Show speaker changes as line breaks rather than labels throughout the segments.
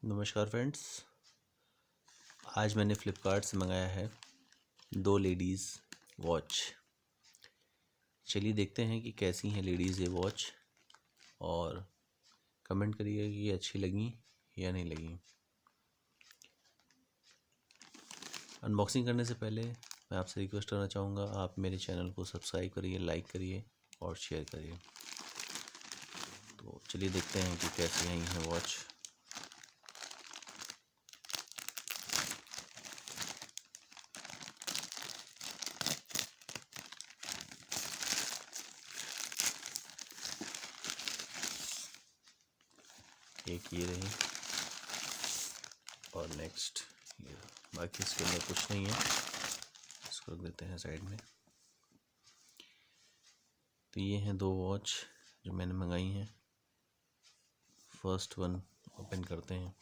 नमस्कार फ्रेंड्स, आज मैंने फ़्लिपकार्ट से मंगाया है 2 लेडीज़ वॉच। चलिए देखते हैं कि कैसी हैं लेडीज़ ये वॉच और कमेंट करिएगा कि ये अच्छी लगी या नहीं लगी। अनबॉक्सिंग करने से पहले मैं आपसे रिक्वेस्ट करना चाहूँगा, आप मेरे चैनल को सब्सक्राइब करिए, लाइक करिए और शेयर करिए। तो चलिए देखते हैं कि कैसी आई है वॉच। एक ये रही और नेक्स्ट ये, बाकी इसके अंदर कुछ नहीं है, इसको रख देते हैं साइड में। तो ये हैं 2 वॉच जो मैंने मंगाई हैं। फर्स्ट वन ओपन करते हैं।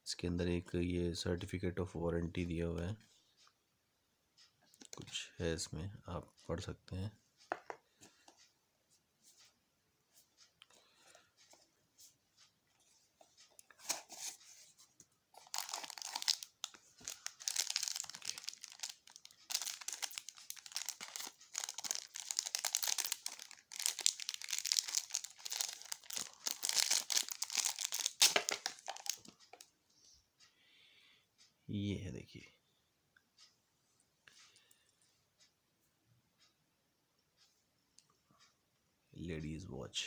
इसके अंदर एक ये सर्टिफिकेट ऑफ वारंटी दिया हुआ है, कुछ है इसमें, आप पढ़ सकते हैं। ये है, देखिए, लेडीज वॉच।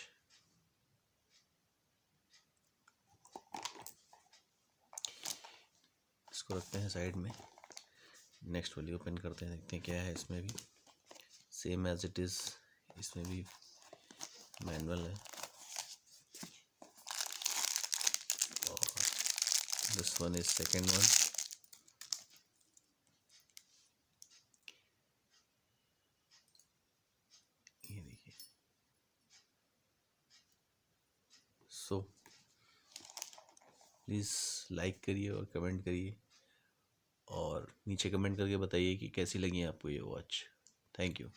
इसको रखते हैं साइड में। नेक्स्ट वाली ओपन करते हैं, देखते हैं क्या है इसमें भी। सेम एज इट इज़, इसमें भी मैनुअल है और this one is second one. ये देखिए। सो प्लीज़ लाइक करिए और कमेंट करिए और नीचे कमेंट करके बताइए कि कैसी लगी आपको ये वॉच। Thank you.